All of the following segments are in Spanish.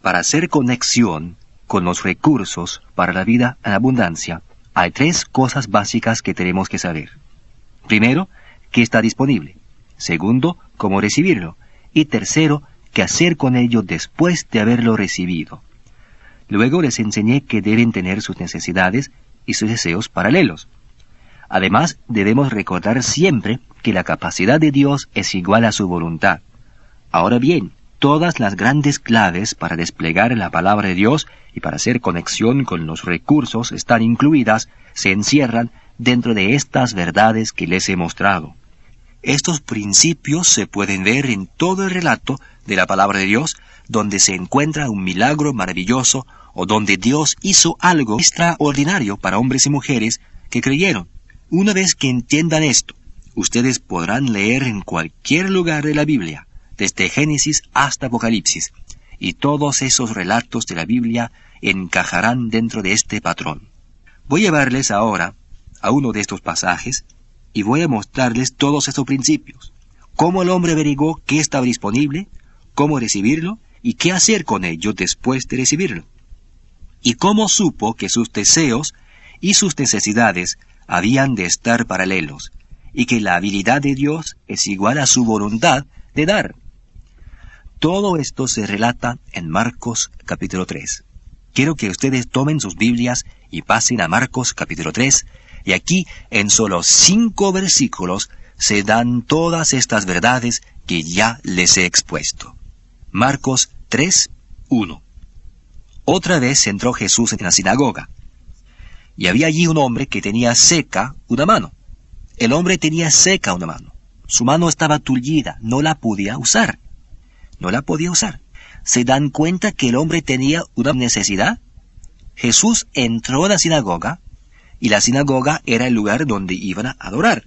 Para hacer conexión con los recursos para la vida en abundancia, hay 3 cosas básicas que tenemos que saber. Primero, que está disponible. Segundo, cómo recibirlo. Y tercero, qué hacer con ello después de haberlo recibido. Luego les enseñé que deben tener sus necesidades y sus deseos paralelos. Además, debemos recordar siempre que la capacidad de Dios es igual a su voluntad. Ahora bien, todas las grandes claves para desplegar la palabra de Dios y para hacer conexión con los recursos están incluidas, se encierran dentro de estas verdades que les he mostrado. Estos principios se pueden ver en todo el relato de la palabra de Dios, donde se encuentra un milagro maravilloso o donde Dios hizo algo extraordinario para hombres y mujeres que creyeron. Una vez que entiendan esto, ustedes podrán leer en cualquier lugar de la Biblia, desde Génesis hasta Apocalipsis, y todos esos relatos de la Biblia encajarán dentro de este patrón. Voy a llevarles ahora a uno de estos pasajes y voy a mostrarles todos esos principios. Cómo el hombre averiguó qué estaba disponible, cómo recibirlo y qué hacer con ello después de recibirlo. Y cómo supo que sus deseos y sus necesidades habían de estar paralelos, y que la habilidad de Dios es igual a su voluntad de dar. Todo esto se relata en Marcos capítulo 3. Quiero que ustedes tomen sus Biblias y pasen a Marcos capítulo 3, y aquí en solo 5 versículos se dan todas estas verdades que ya les he expuesto. Marcos 3, 1. Otra vez entró Jesús en la sinagoga, y había allí un hombre que tenía seca una mano. El hombre tenía seca una mano. Su mano estaba tullida, no la podía usar. ¿Se dan cuenta que el hombre tenía una necesidad? Jesús entró a la sinagoga, y la sinagoga era el lugar donde iban a adorar,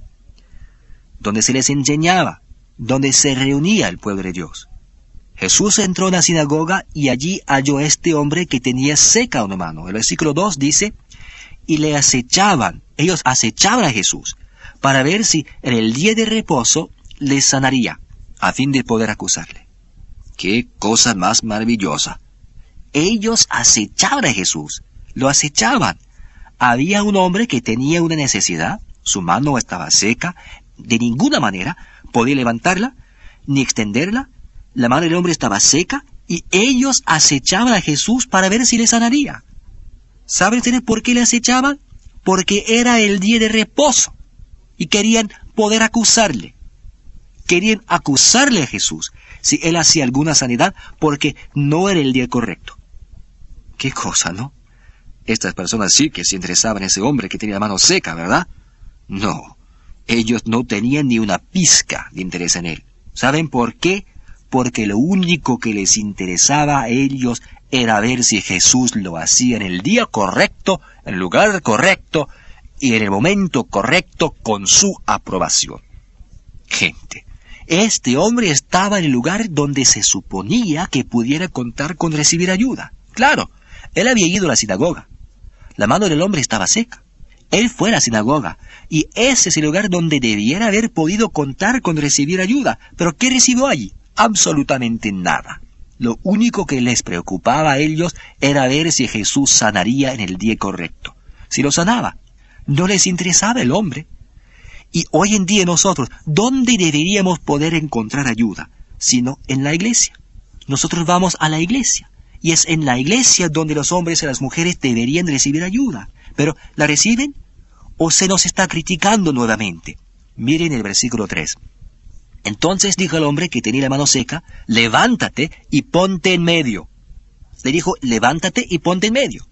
donde se les enseñaba, donde se reunía el pueblo de Dios. Jesús entró en la sinagoga y allí halló a este hombre que tenía seca una mano. El versículo 2 dice, y le acechaban, ellos acechaban a Jesús, para ver si en el día de reposo les sanaría, a fin de poder acusarle. ¡Qué cosa más maravillosa! Ellos acechaban a Jesús, lo acechaban. Había un hombre que tenía una necesidad, su mano estaba seca, de ninguna manera podía levantarla, ni extenderla, la mano del hombre estaba seca, y ellos acechaban a Jesús para ver si le sanaría. ¿Saben ustedes por qué le acechaban? Porque era el día de reposo, y querían poder acusarle. Querían acusarle a Jesús si él hacía alguna sanidad, porque no era el día correcto. ¡Qué cosa!, ¿no? Estas personas sí que se interesaban en ese hombre que tenía la mano seca, ¿verdad? No, ellos no tenían ni una pizca de interés en él. ¿Saben por qué? Porque lo único que les interesaba a ellos era ver si Jesús lo hacía en el día correcto, en el lugar correcto y en el momento correcto con su aprobación. Gente, este hombre estaba en el lugar donde se suponía que pudiera contar con recibir ayuda. Claro, él había ido a la sinagoga. La mano del hombre estaba seca. Él fue a la sinagoga, y ese es el lugar donde debiera haber podido contar con recibir ayuda. ¿Pero qué recibió allí? Absolutamente nada. Lo único que les preocupaba a ellos era ver si Jesús sanaría en el día correcto. Si lo sanaba, no les interesaba el hombre. Y hoy en día nosotros, ¿dónde deberíamos poder encontrar ayuda? Sino en la iglesia. Nosotros vamos a la iglesia. Y es en la iglesia donde los hombres y las mujeres deberían recibir ayuda. Pero, ¿la reciben? ¿O se nos está criticando nuevamente? Miren el versículo 3. Entonces dijo al hombre que tenía la mano seca, levántate y ponte en medio. Le dijo, levántate y ponte en medio.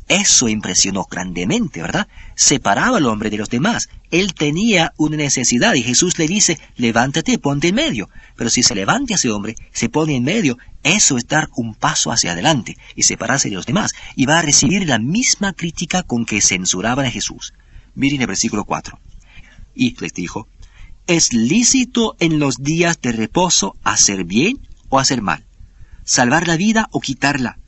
Eso impresionó grandemente, ¿verdad? Separaba al hombre de los demás. Él tenía una necesidad y Jesús le dice, levántate y ponte en medio. Pero si se levanta ese hombre, se pone en medio, eso es dar un paso hacia adelante y separarse de los demás. Y va a recibir la misma crítica con que censuraban a Jesús. Miren el versículo 4. Y les dijo, ¿es lícito en los días de reposo hacer bien o hacer mal? ¿Salvar la vida o quitarla?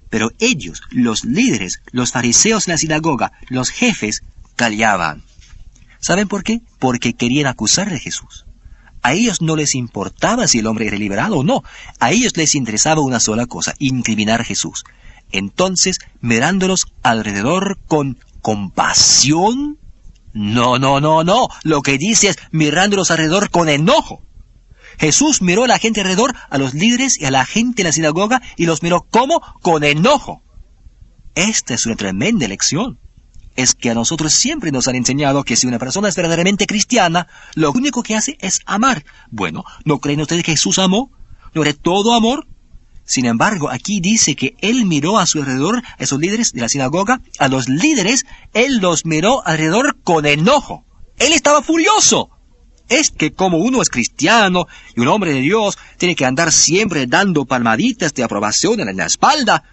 Pero ellos, los líderes, los fariseos en la sinagoga, los jefes, callaban. ¿Saben por qué? Porque querían acusarle a Jesús. A ellos no les importaba si el hombre era liberado o no. A ellos les interesaba una sola cosa: incriminar a Jesús. Entonces, mirándolos alrededor con compasión. No. Lo que dice es mirándolos alrededor con enojo. Jesús miró a la gente alrededor, a los líderes y a la gente en la sinagoga, y los miró ¿cómo? Con enojo. Esta es una tremenda lección. Es que a nosotros siempre nos han enseñado que si una persona es verdaderamente cristiana, lo único que hace es amar. Bueno, ¿no creen ustedes que Jesús amó? ¿No era todo amor? Sin embargo, aquí dice que Él miró a su alrededor, a esos líderes de la sinagoga, a los líderes, Él los miró alrededor con enojo. Él estaba furioso. Es que como uno es cristiano y un hombre de Dios, tiene que andar siempre dando palmaditas de aprobación en la espalda.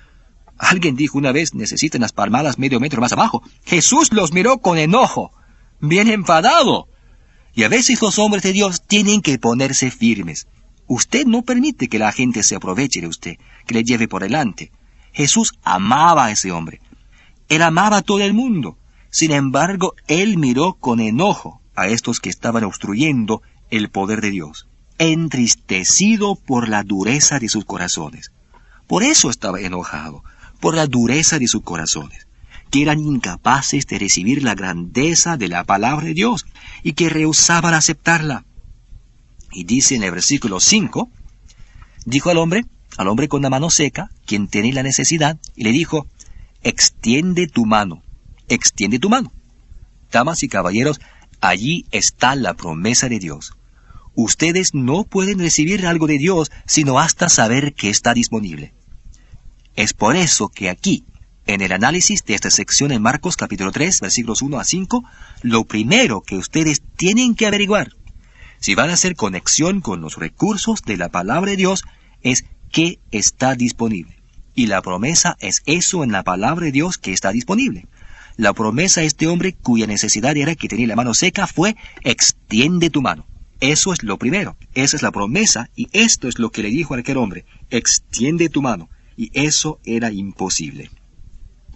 Alguien dijo una vez, necesitan las palmadas medio metro más abajo. Jesús los miró con enojo, bien enfadado. Y a veces los hombres de Dios tienen que ponerse firmes. Usted no permite que la gente se aproveche de usted, que le lleve por delante. Jesús amaba a ese hombre. Él amaba a todo el mundo. Sin embargo, Él miró con enojo a estos que estaban obstruyendo el poder de Dios, entristecido por la dureza de sus corazones. Por eso estaba enojado, por la dureza de sus corazones, que eran incapaces de recibir la grandeza de la palabra de Dios y que rehusaban aceptarla. Y dice en el versículo 5, dijo al hombre con la mano seca, quien tenía la necesidad, y le dijo, extiende tu mano. Damas y caballeros, allí está la promesa de Dios. Ustedes no pueden recibir algo de Dios sino hasta saber que está disponible. Es por eso que aquí, en el análisis de esta sección en Marcos capítulo 3, versículos 1 a 5, lo primero que ustedes tienen que averiguar, si van a hacer conexión con los recursos de la palabra de Dios, es que está disponible. Y la promesa es eso en la palabra de Dios, que está disponible. La promesa a este hombre cuya necesidad era que tenía la mano seca fue, extiende tu mano. Eso es lo primero. Esa es la promesa, y esto es lo que le dijo a aquel hombre, extiende tu mano. Y eso era imposible.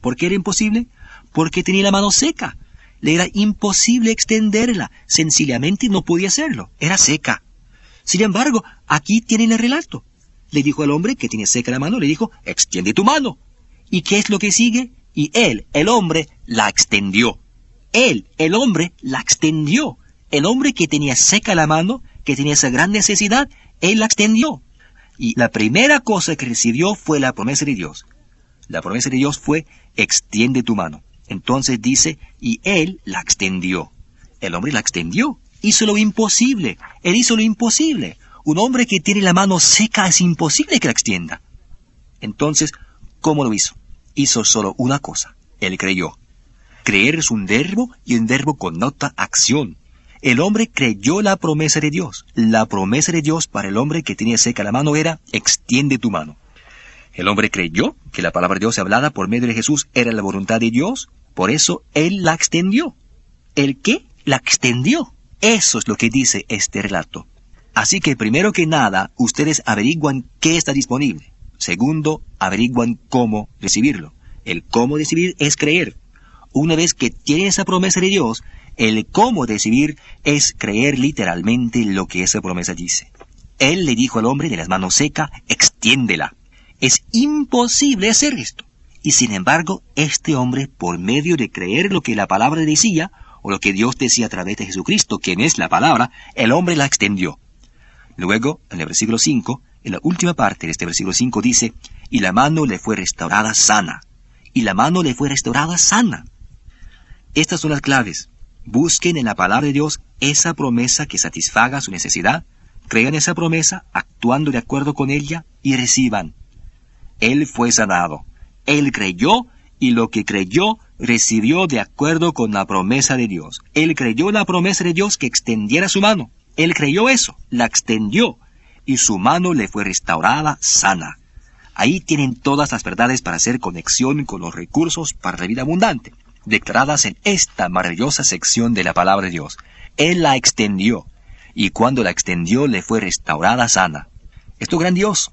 ¿Por qué era imposible? Porque tenía la mano seca. Le era imposible extenderla. Sencillamente no podía hacerlo. Era seca. Sin embargo, aquí tienen el relato. Le dijo al hombre que tiene seca la mano, le dijo, extiende tu mano. ¿Y qué es lo que sigue? Y él, el hombre, la extendió. Él, el hombre, la extendió. El hombre que tenía seca la mano, que tenía esa gran necesidad, él la extendió. Y la primera cosa que recibió fue la promesa de Dios. La promesa de Dios fue, extiende tu mano. Entonces dice, y él la extendió. El hombre la extendió. Hizo lo imposible. Él hizo lo imposible. Un hombre que tiene la mano seca es imposible que la extienda. Entonces, ¿cómo lo hizo? Hizo solo una cosa. Él creyó. Creer es un verbo y un verbo connota acción. El hombre creyó la promesa de Dios. La promesa de Dios para el hombre que tenía seca la mano era, extiende tu mano. El hombre creyó que la palabra de Dios hablada por medio de Jesús era la voluntad de Dios, por eso él la extendió. ¿El qué? La extendió. Eso es lo que dice este relato. Así que primero que nada, ustedes averiguan qué está disponible. Segundo, averiguan cómo recibirlo. El cómo recibir es creer. Una vez que tienen esa promesa de Dios, el cómo recibir es creer literalmente lo que esa promesa dice. Él le dijo al hombre de las manos secas, extiéndela. Es imposible hacer esto. Y sin embargo, este hombre, por medio de creer lo que la palabra decía, o lo que Dios decía a través de Jesucristo, quien es la palabra, el hombre la extendió. Luego, en el versículo 5, en la última parte de este versículo 5 dice, y la mano le fue restaurada sana. Y la mano le fue restaurada sana. Estas son las claves. Busquen en la palabra de Dios esa promesa que satisfaga su necesidad, crean esa promesa, actuando de acuerdo con ella, y reciban. Él fue sanado. Él creyó, y lo que creyó, recibió de acuerdo con la promesa de Dios. Él creyó la promesa de Dios que extendiera su mano. Él creyó eso, la extendió, y su mano le fue restaurada sana. Ahí tienen todas las verdades para hacer conexión con los recursos para la vida abundante, declaradas en esta maravillosa sección de la palabra de Dios. Él la extendió, y cuando la extendió le fue restaurada sana. Esto es grandioso.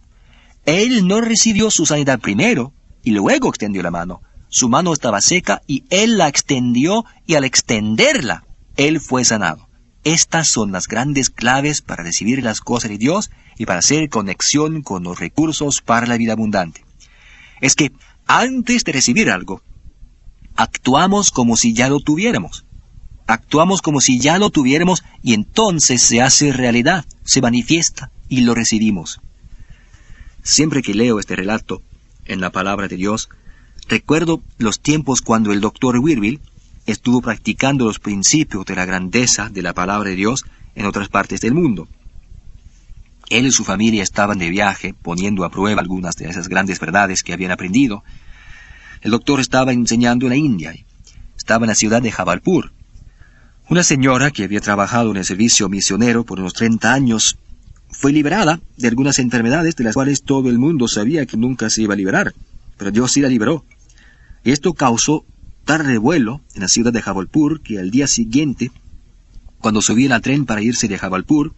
Él no recibió su sanidad primero, y luego extendió la mano. Su mano estaba seca, y él la extendió, y al extenderla, él fue sanado. Estas son las grandes claves para recibir las cosas de Dios y para hacer conexión con los recursos para la vida abundante. Es que antes de recibir algo, actuamos como si ya lo tuviéramos. Actuamos como si ya lo tuviéramos y entonces se hace realidad, se manifiesta y lo recibimos. Siempre que leo este relato en la palabra de Dios, recuerdo los tiempos cuando el Dr. Wierwille estuvo practicando los principios de la grandeza de la palabra de Dios en otras partes del mundo. Él y su familia estaban de viaje, poniendo a prueba algunas de esas grandes verdades que habían aprendido. El doctor estaba enseñando en la India. Estaba en la ciudad de Jabalpur. Una señora que había trabajado en el servicio misionero por unos 30 años fue liberada de algunas enfermedades de las cuales todo el mundo sabía que nunca se iba a liberar, pero Dios sí la libró. Y esto causó tal revuelo en la ciudad de Jabalpur que al día siguiente, cuando subían al tren para irse de Jabalpur,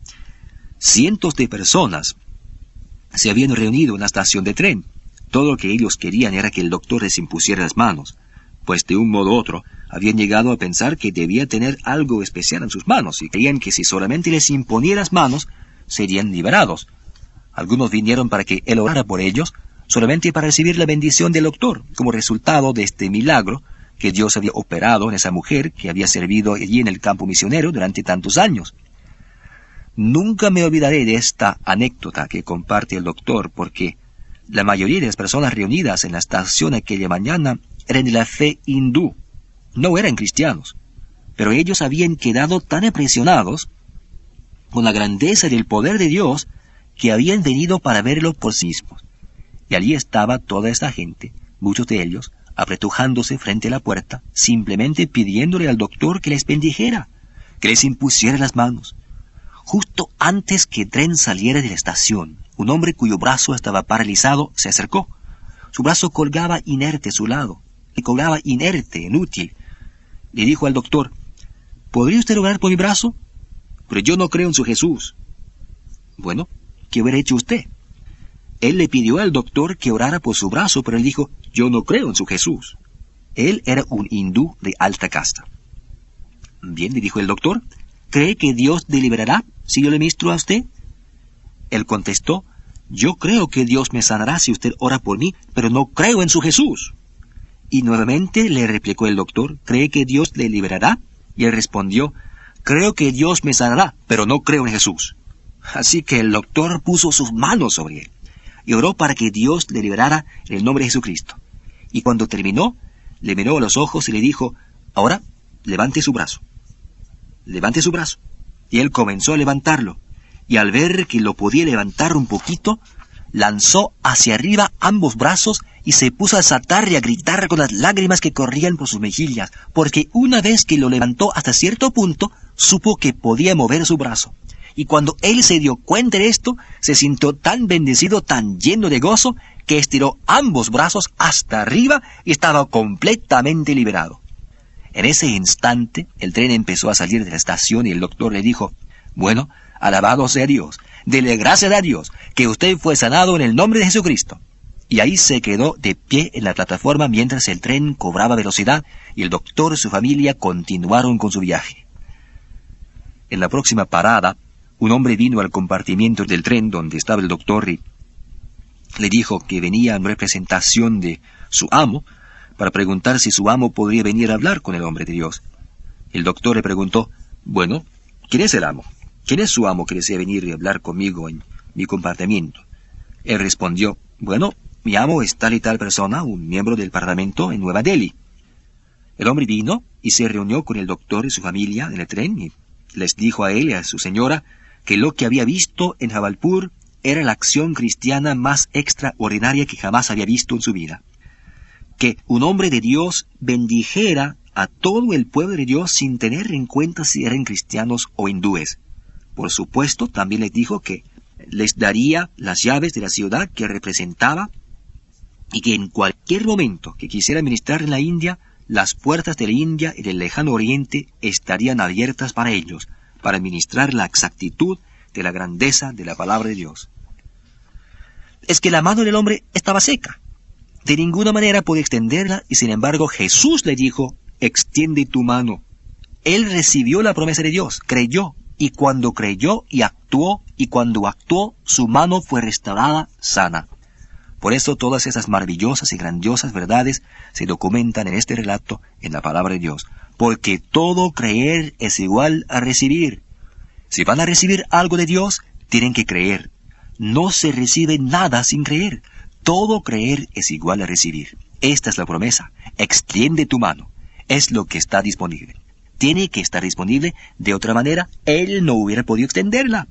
cientos de personas se habían reunido en la estación de tren. Todo lo que ellos querían era que el doctor les impusiera las manos, pues de un modo u otro habían llegado a pensar que debía tener algo especial en sus manos y creían que si solamente les imponía las manos, serían liberados. Algunos vinieron para que él orara por ellos, solamente para recibir la bendición del doctor, como resultado de este milagro que Dios había operado en esa mujer que había servido allí en el campo misionero durante tantos años. Nunca me olvidaré de esta anécdota que comparte el doctor, porque la mayoría de las personas reunidas en la estación aquella mañana eran de la fe hindú, no eran cristianos, pero ellos habían quedado tan impresionados con la grandeza del poder de Dios que habían venido para verlo por sí mismos. Y allí estaba toda esta gente, muchos de ellos, apretujándose frente a la puerta, simplemente pidiéndole al doctor que les bendijera, que les impusiera las manos. Justo antes que el tren saliera de la estación, un hombre cuyo brazo estaba paralizado se acercó. Su brazo colgaba inerte a su lado, le colgaba inerte, inútil. Le dijo al doctor: ¿podría usted orar por mi brazo? Pero yo no creo en su Jesús. Bueno, ¿qué hubiera hecho usted? Él le pidió al doctor que orara por su brazo, pero él dijo: yo no creo en su Jesús. Él era un hindú de alta casta. Bien, le dijo el doctor, ¿cree que Dios le liberará si yo le ministro a usted? Él contestó: yo creo que Dios me sanará si usted ora por mí, pero no creo en su Jesús. Y nuevamente le replicó el doctor: ¿cree que Dios le liberará? Y él respondió: creo que Dios me sanará, pero no creo en Jesús. Así que el doctor puso sus manos sobre él y oró para que Dios le liberara en el nombre de Jesucristo. Y cuando terminó, le miró a los ojos y le dijo: ahora, levante su brazo. Levante su brazo. Y él comenzó a levantarlo. Y al ver que lo podía levantar un poquito, lanzó hacia arriba ambos brazos y se puso a saltar y a gritar con las lágrimas que corrían por sus mejillas, porque una vez que lo levantó hasta cierto punto, supo que podía mover su brazo. Y cuando él se dio cuenta de esto, se sintió tan bendecido, tan lleno de gozo, que estiró ambos brazos hasta arriba y estaba completamente liberado. En ese instante, el tren empezó a salir de la estación y el doctor le dijo: bueno, alabado sea Dios, dele gracias a Dios, que usted fue sanado en el nombre de Jesucristo. Y ahí se quedó de pie en la plataforma mientras el tren cobraba velocidad y el doctor y su familia continuaron con su viaje. En la próxima parada, un hombre vino al compartimiento del tren donde estaba el doctor y le dijo que venía en representación de su amo para preguntar si su amo podría venir a hablar con el hombre de Dios. El doctor le preguntó: bueno, ¿quién es el amo? ¿Quién es su amo que desea venir y hablar conmigo en mi compartimiento? Él respondió: bueno, mi amo es tal y tal persona, un miembro del parlamento en Nueva Delhi. El hombre vino y se reunió con el doctor y su familia en el tren y les dijo a él y a su señora que lo que había visto en Jabalpur era la acción cristiana más extraordinaria que jamás había visto en su vida. Que un hombre de Dios bendijera a todo el pueblo de Dios sin tener en cuenta si eran cristianos o hindúes. Por supuesto, también les dijo que les daría las llaves de la ciudad que representaba y que en cualquier momento que quisiera ministrar en la India, las puertas de la India y del lejano oriente estarían abiertas para ellos, para ministrar la exactitud de la grandeza de la palabra de Dios. Es que la mano del hombre estaba seca. De ninguna manera podía extenderla y sin embargo Jesús le dijo: extiende tu mano. Él recibió la promesa de Dios, creyó, y cuando creyó y cuando actuó, su mano fue restaurada sana. Por eso todas esas maravillosas y grandiosas verdades se documentan en este relato en la palabra de Dios, porque todo creer es igual a recibir. Si van a recibir algo de Dios, tienen que creer. No se recibe nada sin creer. Todo creer es igual a recibir. Esta es la promesa. Extiende tu mano. Es lo que está disponible. Tiene que estar disponible, de otra manera, Él no hubiera podido extenderla.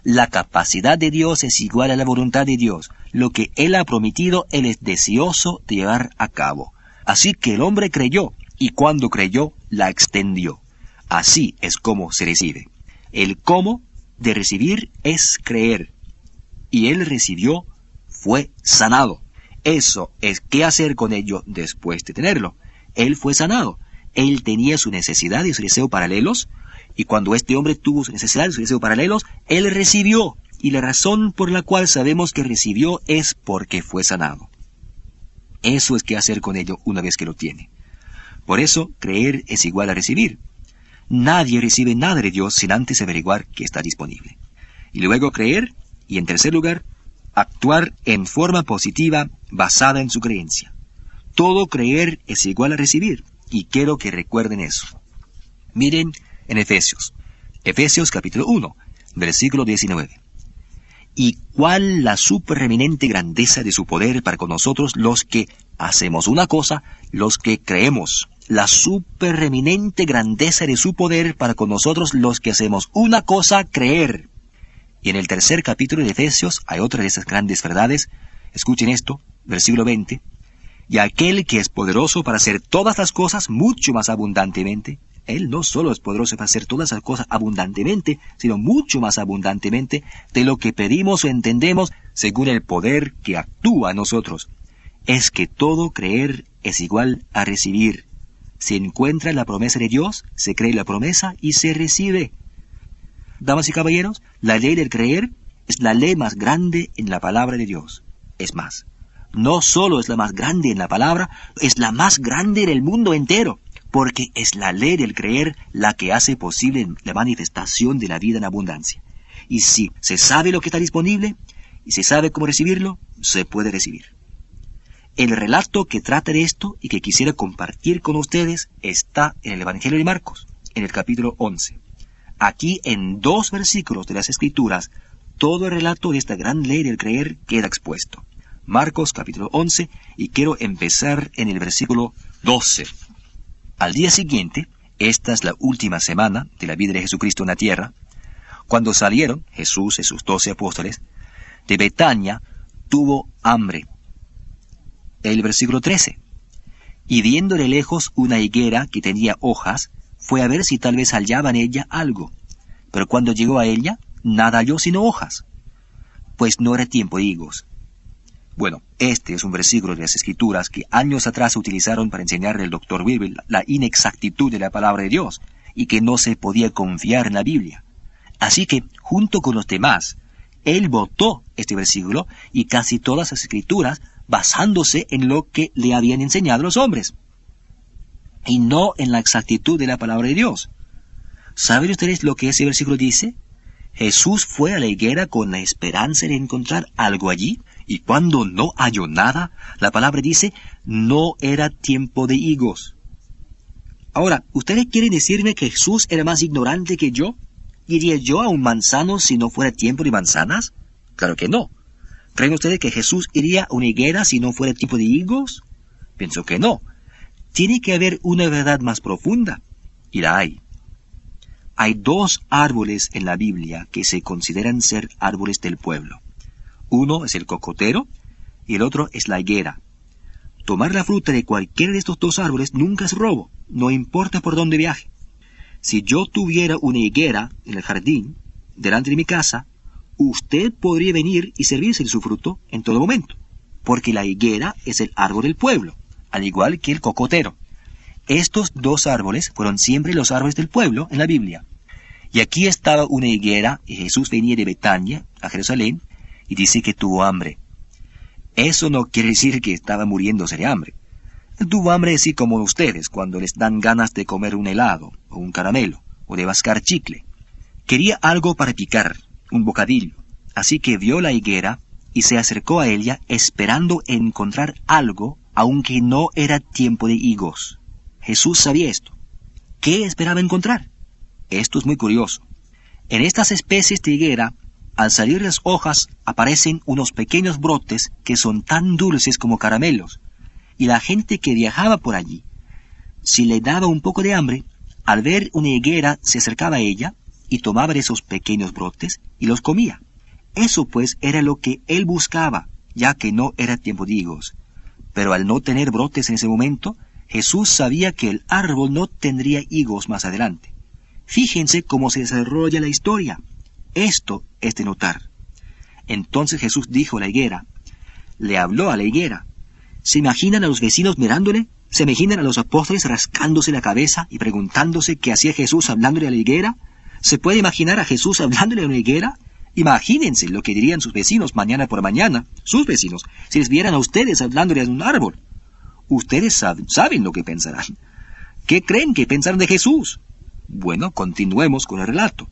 La capacidad de Dios es igual a la voluntad de Dios. Lo que Él ha prometido, Él es deseoso de llevar a cabo. Así que el hombre creyó, y cuando creyó, la extendió. Así es como se recibe. El cómo de recibir es creer. Y Él recibió, fue sanado. Eso es qué hacer con ello después de tenerlo. Él fue sanado. Él tenía su necesidad y su deseo paralelos, y cuando este hombre tuvo su necesidad y su deseo paralelos, Él recibió, y la razón por la cual sabemos que recibió es porque fue sanado. Eso es qué hacer con ello una vez que lo tiene. Por eso, creer es igual a recibir. Nadie recibe nada de Dios sin antes averiguar que está disponible. Y luego creer, y en tercer lugar, actuar en forma positiva basada en su creencia. Todo creer es igual a recibir, y quiero que recuerden eso. Miren en Efesios capítulo 1, versículo 19. Y cuál la superreminente grandeza de su poder para con nosotros los que hacemos una cosa, los que creemos. La superreminente grandeza de su poder para con nosotros los que hacemos una cosa, creer. Y en el tercer capítulo de Efesios hay otra de esas grandes verdades. Escuchen esto, versículo 20. Y aquel que es poderoso para hacer todas las cosas mucho más abundantemente. Él no solo es poderoso para hacer todas las cosas abundantemente, sino mucho más abundantemente de lo que pedimos o entendemos según el poder que actúa en nosotros. Es que todo creer es igual a recibir. Se encuentra la promesa de Dios, se cree la promesa y se recibe. Damas y caballeros, la ley del creer es la ley más grande en la palabra de Dios. Es más, no solo es la más grande en la palabra, es la más grande en el mundo entero, porque es la ley del creer la que hace posible la manifestación de la vida en abundancia. Y si se sabe lo que está disponible, y se sabe cómo recibirlo, se puede recibir. El relato que trata de esto y que quisiera compartir con ustedes está en el Evangelio de Marcos, en el capítulo 11. Aquí, en 2 versículos de las Escrituras, todo el relato de esta gran ley del creer queda expuesto. Marcos capítulo 11, y quiero empezar en el versículo 12. Al día siguiente, esta es la última semana de la vida de Jesucristo en la tierra, cuando salieron Jesús y sus 12 apóstoles, de Betania tuvo hambre. El versículo 13. Y viendo de lejos una higuera que tenía hojas, fue a ver si tal vez hallaba en ella algo. Pero cuando llegó a ella, nada halló sino hojas, pues no era tiempo de higos. Bueno, este es un versículo de las Escrituras que años atrás utilizaron para enseñarle al Dr. Wilber la inexactitud de la palabra de Dios, y que no se podía confiar en la Biblia. Así que, junto con los demás, él votó este versículo y casi todas las Escrituras basándose en lo que le habían enseñado los hombres, y no en la exactitud de la palabra de Dios. ¿Saben ustedes lo que ese versículo dice? Jesús fue a la higuera con la esperanza de encontrar algo allí, y cuando no halló nada, la palabra dice, no era tiempo de higos. Ahora, ¿ustedes quieren decirme que Jesús era más ignorante que yo? ¿Iría yo a un manzano si no fuera tiempo de manzanas? Claro que no. ¿Creen ustedes que Jesús iría a una higuera si no fuera tiempo de higos? Pienso que no. Tiene que haber una verdad más profunda, y la hay. Hay 2 árboles en la Biblia que se consideran ser árboles del pueblo. Uno es el cocotero y el otro es la higuera. Tomar la fruta de cualquiera de estos 2 árboles nunca es robo, no importa por dónde viaje. Si yo tuviera una higuera en el jardín, delante de mi casa, usted podría venir y servirse de su fruto en todo momento, porque la higuera es el árbol del pueblo, al igual que el cocotero. Estos 2 árboles fueron siempre los árboles del pueblo en la Biblia. Y aquí estaba una higuera, y Jesús venía de Betania a Jerusalén, y dice que tuvo hambre. Eso no quiere decir que estaba muriéndose de hambre. Él tuvo hambre así como ustedes cuando les dan ganas de comer un helado, o un caramelo, o de mascar chicle. Quería algo para picar, un bocadillo, así que vio la higuera y se acercó a ella esperando encontrar algo, aunque no era tiempo de higos. Jesús sabía esto. ¿Qué esperaba encontrar? Esto es muy curioso. En estas especies de higuera, al salir las hojas aparecen unos pequeños brotes que son tan dulces como caramelos, y la gente que viajaba por allí, si le daba un poco de hambre, al ver una higuera se acercaba a ella y tomaba de esos pequeños brotes y los comía. Eso pues era lo que él buscaba, ya que no era tiempo de higos. Pero al no tener brotes en ese momento, Jesús sabía que el árbol no tendría higos más adelante. Fíjense cómo se desarrolla la historia. Esto es de notar. Entonces Jesús dijo a la higuera, le habló a la higuera. ¿Se imaginan a los vecinos mirándole? ¿Se imaginan a los apóstoles rascándose la cabeza y preguntándose qué hacía Jesús hablándole a la higuera? ¿Se puede imaginar a Jesús hablándole a una higuera? Imagínense lo que dirían sus vecinos mañana por mañana, sus vecinos, si les vieran a ustedes hablándole a un árbol. Ustedes saben lo que pensarán. ¿Qué creen que pensaron de Jesús? Bueno, continuemos con el relato.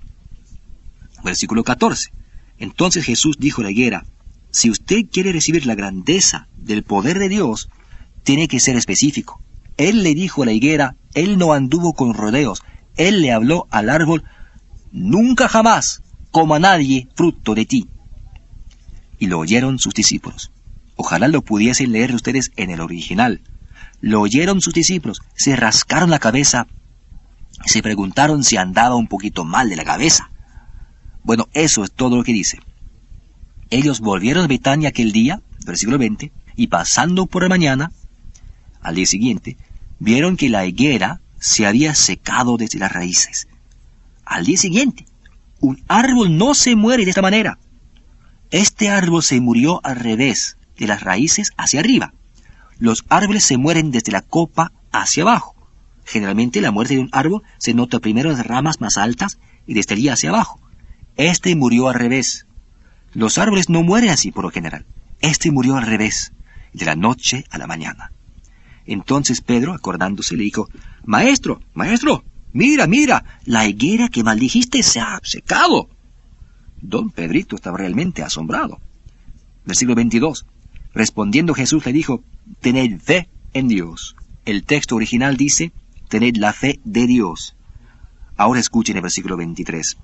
Versículo 14. Entonces Jesús dijo a la higuera, si usted quiere recibir la grandeza del poder de Dios, tiene que ser específico. Él le dijo a la higuera, él no anduvo con rodeos, él le habló al árbol, nunca jamás coma nadie fruto de ti. Y lo oyeron sus discípulos. Ojalá lo pudiesen leer ustedes en el original. Lo oyeron sus discípulos, se rascaron la cabeza, se preguntaron si andaba un poquito mal de la cabeza. Bueno, eso es todo lo que dice. Ellos volvieron a Betania aquel día, versículo 20, y pasando por la mañana, al día siguiente, vieron que la higuera se había secado desde las raíces. Al día siguiente, un árbol no se muere de esta manera. Este árbol se murió al revés, de las raíces hacia arriba. Los árboles se mueren desde la copa hacia abajo. Generalmente la muerte de un árbol se nota primero en las ramas más altas y desde allí hacia abajo. Este murió al revés. Los árboles no mueren así por lo general. Este murió al revés, de la noche a la mañana. Entonces Pedro, acordándose, le dijo, Maestro, mira, la higuera que maldijiste se ha secado. Don Pedrito estaba realmente asombrado. Versículo 22. Respondiendo Jesús le dijo, tened fe en Dios. El texto original dice, tened la fe de Dios. Ahora escuchen el versículo 23.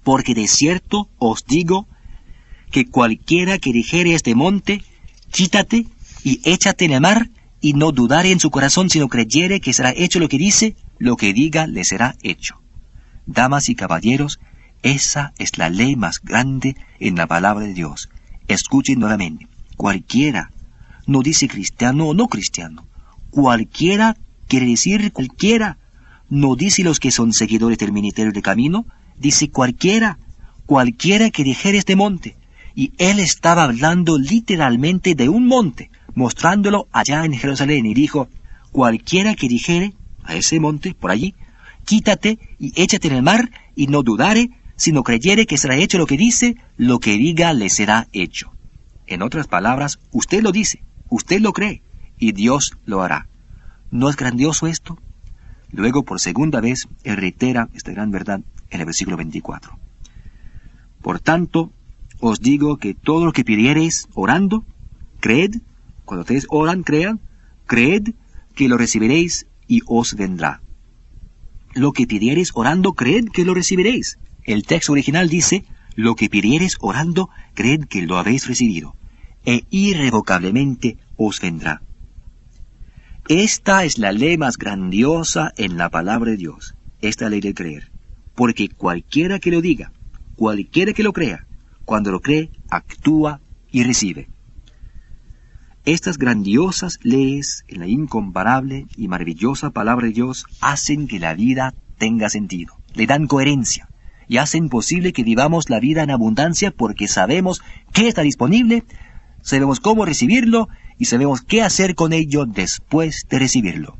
Porque de cierto os digo que cualquiera que dijere a este monte, quítate y échate en el mar, y no dudare en su corazón, sino creyere que será hecho lo que dice, lo que diga le será hecho. Damas y caballeros, esa es la ley más grande en la palabra de Dios. Escuchen nuevamente. Cualquiera, no dice cristiano o no cristiano. Cualquiera quiere decir cualquiera. No dice los que son seguidores del ministerio de camino, dice cualquiera que dijere este monte. Y él estaba hablando literalmente de un monte, mostrándolo allá en Jerusalén, y dijo, cualquiera que dijere a ese monte, por allí, quítate y échate en el mar, y no dudare, sino creyere que será hecho lo que dice, lo que diga le será hecho. En otras palabras, usted lo dice, usted lo cree, y Dios lo hará. ¿No es grandioso esto? Luego, por segunda vez, él reitera esta gran verdad en el versículo 24. Por tanto, os digo que todo lo que pidiereis orando, creed, cuando ustedes oran, creed que lo recibiréis y os vendrá. Lo que pidiereis orando, creed que lo recibiréis. El texto original dice, lo que pidiereis orando, creed que lo habéis recibido, e irrevocablemente os vendrá. Esta es la ley más grandiosa en la palabra de Dios, esta ley de creer. Porque cualquiera que lo diga, cualquiera que lo crea, cuando lo cree, actúa y recibe. Estas grandiosas leyes en la incomparable y maravillosa palabra de Dios hacen que la vida tenga sentido, le dan coherencia y hacen posible que vivamos la vida en abundancia porque sabemos qué está disponible, sabemos cómo recibirlo y sabemos qué hacer con ello después de recibirlo.